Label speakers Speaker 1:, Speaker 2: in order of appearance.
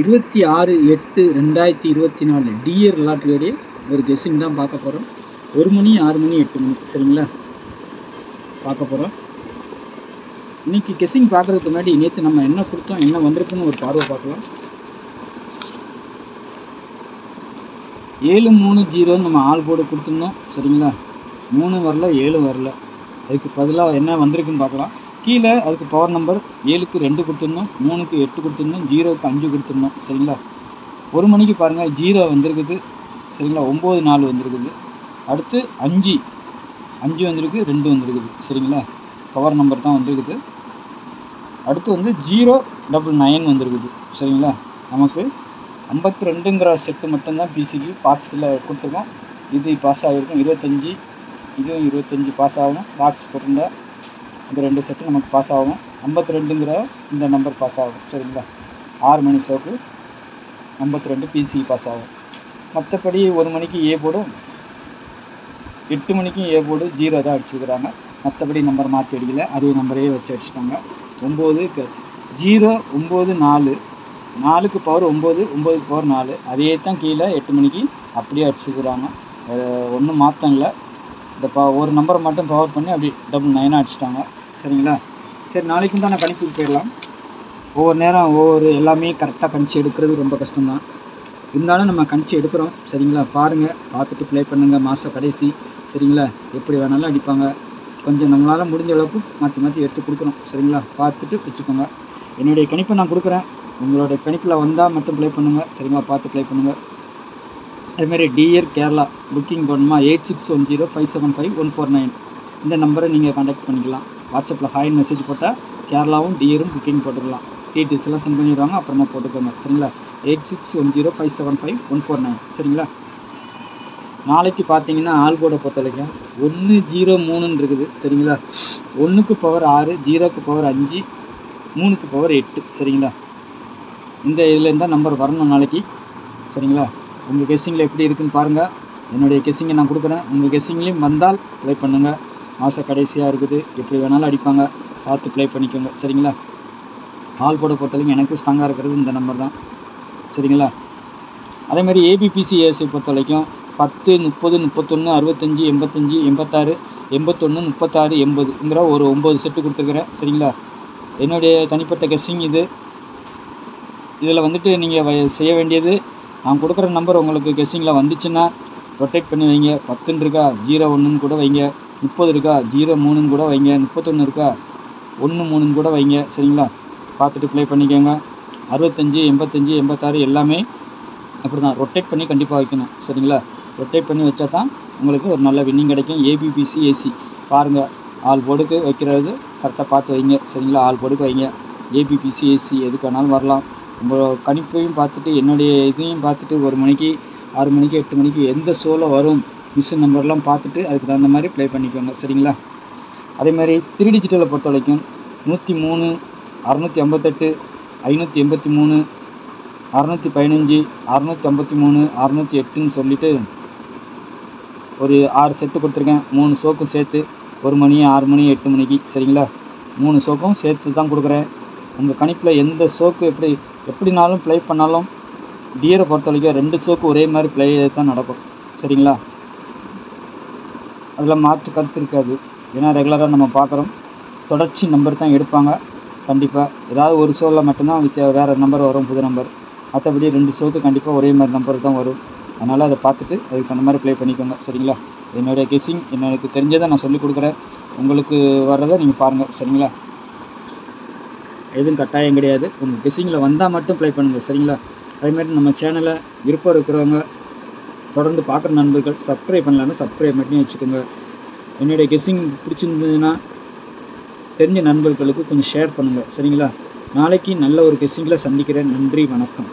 Speaker 1: 26/8/2024 dear லாட்டரியோடைய ஒரு guessing தான் பார்க்க போகிறோம். 1 மணி 6 மணி 8 மணி சரிங்களா பார்க்க போகிறோம். இன்றைக்கி கெஸ்ஸிங் பார்க்குறதுக்கு முன்னாடி நேற்று நம்ம என்ன கொடுத்தோம், என்ன வந்திருக்குன்னு ஒரு பார்வை பார்க்கலாம். 730 நம்ம ஆல் போர்டு கொடுத்துருந்தோம் சரிங்களா. 3 வரல 7 வரல, அதுக்கு பதிலாக என்ன வந்திருக்குன்னு பார்க்கலாம். கீழே அதுக்கு பவர் நம்பர் 7க்கு 2 கொடுத்துருந்தோம், 3க்கு 8 கொடுத்துருந்தோம், 0க்கு 5 கொடுத்துருந்தோம் சரிங்களா. 1 மணிக்கு பாருங்கள் 0 வந்திருக்குது சரிங்களா, 9 4 வந்திருக்குது. அடுத்து 5 வந்திருக்கு, 2 வந்திருக்குது சரிங்களா, பவர் நம்பர் தான் வந்திருக்குது. அடுத்து வந்து 099 வந்திருக்குது சரிங்களா. நமக்கு 52ங்கிற செட்டு மட்டும்தான் பிசிக்கு பாக்ஸில் கொடுத்துருக்கோம். இது பாஸ் ஆகிருக்கும் 25, இதுவும் 25 பாஸ் ஆகும். பாக்ஸ் போட்டிருந்தா இந்த 2 செட்டு நமக்கு பாஸ் ஆகும். 52ங்கிற இந்த நம்பர் பாஸ் ஆகும் சரிங்களா. 6 மணி ஷோக்கு 52 பிசி பாஸ் ஆகும். மற்றபடி 1 மணிக்கு ஏ போர்டும் 8 மணிக்கும் ஏ போர்டு 0 தான் அடிச்சுக்கிறாங்க. மற்றபடி நம்பர் மாற்றி அடிக்கல, அதே நம்பரே வச்சு அடிச்சிட்டாங்க. 9 0 9 4, 4க்கு பவர் 9, 9க்கு பவர் 4, அதே தான் கீழே 8 மணிக்கு அப்படியே அடிச்சுக்கிறாங்க. வேறு ஒன்றும் மாற்றம் இல்லை. இந்த ஒரு நம்பரை மட்டும் பவர் பண்ணி அப்படி 99 அடிச்சிட்டாங்க சரிங்களா. சரி, நாளைக்கும் தான் நான் கணிப்புக்கு போயிடலாம். ஒவ்வொரு நேரம் ஒவ்வொரு எல்லாமே கரெக்டாக கணிச்சு எடுக்கிறது ரொம்ப கஷ்டம்தான். இருந்தாலும் நம்ம கணிச்சு எடுக்கிறோம் சரிங்களா. பாருங்கள், பார்த்துட்டு ப்ளே பண்ணுங்கள். மாத கடைசி சரிங்களா, எப்படி வேணாலும் அடிப்பாங்க. கொஞ்சம் நம்மளால் முடிஞ்ச அளவுக்கு மாற்றி மாற்றி எடுத்து கொடுக்குறோம் சரிங்களா. பார்த்துட்டு வச்சுக்கோங்க. என்னுடைய கணிப்பை நான் கொடுக்குறேன், உங்களோட கணிப்பில் வந்தால் மட்டும் ப்ளே பண்ணுங்கள் சரிங்களா. பார்த்து ப்ளே பண்ணுங்கள். அதுமாதிரி டியர் கேரளா புக்கிங் பண்ணணுமா 8610575149 இந்த நம்பரை நீங்கள் கான்டாக்ட் பண்ணிக்கலாம். வாட்ஸ்அப்பில் ஹாய்னு மெசேஜ் போட்டால் கேரளாவும் டியரும் புக்கிங் போட்டுக்கலாம். டீட்டெயில்ஸ் எல்லாம் சென்ட் பண்ணிடுவாங்க, அப்புறமா போட்டுக்கோங்க சரிங்களா. 8610575149 சரிங்களா. நாளைக்கு பார்த்தீங்கன்னா ஆல் போர்டை பொறுத்த வரைக்கும் 103 இருக்குது சரிங்களா. 1க்கு பவர் 6, 0க்கு பவர் 5, 3க்கு பவர் 8 சரிங்களா. இந்த இதில் இருந்தால் நம்பர் வரணும் நாளைக்கு சரிங்களா. உங்கள் கெஸ்ஸிங்கில் எப்படி இருக்குதுன்னு பாருங்கள். என்னுடைய கெஸ்ஸிங்கை நான் கொடுக்குறேன். உங்கள் கெஸ்ஸிங்லேயும் வந்தால் ப்ளே பண்ணுங்கள். மாத கடைசியாக இருக்குது, எப்படி வேணாலும் அடிப்பாங்க. பார்த்து ப்ளே பண்ணிக்கோங்க சரிங்களா. ஆல் போர்டை பொறுத்தவரைக்கும் எனக்கு ஸ்ட்ராங்காக இருக்கிறது இந்த நம்பர் தான் சரிங்களா. அதேமாதிரி ஏபிபிசிஎஸ்ஐ பொறுத்த வரைக்கும் 10 30 31 65 85 86 81 36 80ங்கிற ஒரு 9 செட்டு கொடுத்துருக்குறேன் சரிங்களா. என்னுடைய தனிப்பட்ட கெஸ்ஸிங் இது. இதில் வந்துட்டு நீங்கள் செய்ய வேண்டியது, நான் கொடுக்குற நம்பர் உங்களுக்கு கெஸ்ஸிங்கில் வந்துச்சுன்னா ரொட்டேட் பண்ணி வைங்க. 10 இருக்கா 01 கூட வைங்க, 30 இருக்கா 03 கூட வைங்க, 31 இருக்கா 13 கூட வைங்க சரிங்களா. பார்த்துட்டு ப்ளே பண்ணிக்கோங்க. 65 85 86 எல்லாமே அப்படி தான் ரொட்டேட் பண்ணி கண்டிப்பாக வைக்கணும் சரிங்களா. ரொட்டேட் பண்ணி வச்சா தான் உங்களுக்கு ஒரு நல்ல வின்னிங் கிடைக்கும். ஏபிபிசி ஏசி பாருங்கள், ஆல் போர்டுக்கு வைக்கிறது கரெக்டாக பார்த்து வைங்க சரிங்களா. ஆல் போர்டுக்கு வைங்க. ஏபிபிசி ஏசி எதுக்கு வேணாலும் வரலாம். உங்களோட கணிப்பையும் பார்த்துட்டு என்னுடைய இதையும் பார்த்துட்டு 1 மணிக்கு 6 மணிக்கு 8 மணிக்கு எந்த ஷோவில் வரும் மிஷின் நம்பர்லாம் பார்த்துட்டு அதுக்கு தகுந்த மாதிரி ப்ளே பண்ணிக்கோங்க சரிங்களா. அதேமாதிரி 3 டிஜிட்டலை பொறுத்த வரைக்கும் 103 658 583 615 653 608ன்னு சொல்லிவிட்டு ஒரு 6 செட்டு கொடுத்துருக்கேன். 3 ஷோக்கும் சேர்த்து 1 மணி 6 மணி 8 மணிக்கு சரிங்களா. 3 ஷோக்கும் சேர்த்து தான் கொடுக்குறேன். உங்கள் கணிப்பில் எந்த ஷோக்கு எப்படினாலும் ப்ளே பண்ணாலும் டியரை பொறுத்த வரைக்கும் 2 ஷோக்கு ஒரே மாதிரி ப்ளே தான் நடக்கும் சரிங்களா. அதில் மாற்று கருத்து இருக்காது. ஏன்னா ரெகுலராக நம்ம பார்க்குறோம், தொடர்ச்சி நம்பர் தான் எடுப்பாங்க கண்டிப்பாக. ஏதாவது ஒரு ஷோவில் மட்டும்தான் வேறு நம்பர் வரும், புது நம்பர். மற்றபடி 2 ஷோக்கு கண்டிப்பாக ஒரே மாதிரி நம்பர் தான் வரும். அதனால் அதை பார்த்துட்டு அதுக்கு அந்த மாதிரி ப்ளே பண்ணிக்கோங்க சரிங்களா. என்னுடைய கெஸ்ஸிங் எனக்கு தெரிஞ்சதை நான் சொல்லிக் கொடுக்குறேன். உங்களுக்கு வர்றதை நீங்கள் பாருங்கள் சரிங்களா. எதுவும் கட்டாயம் கிடையாது. உங்கள் கெஸ்ஸிங்கில் வந்தால் மட்டும் ப்ளே பண்ணுங்கள் சரிங்களா. அதேமாதிரி நம்ம சேனலை விருப்பம் இருக்கிறவங்க தொடர்ந்து பார்க்குற நண்பர்கள் சப்ஸ்கிரைப் பண்ணலான்னு சப்ஸ்கிரைப் பண்ணி வச்சுக்கோங்க. என்னுடைய கெஸ்ஸிங் பிடிச்சிருந்ததுன்னா தெரிஞ்ச நண்பர்களுக்கு கொஞ்சம் ஷேர் பண்ணுங்கள் சரிங்களா. நாளைக்கு நல்ல ஒரு கெஸ்ஸிங்கில் சந்திக்கிறேன். நன்றி, வணக்கம்.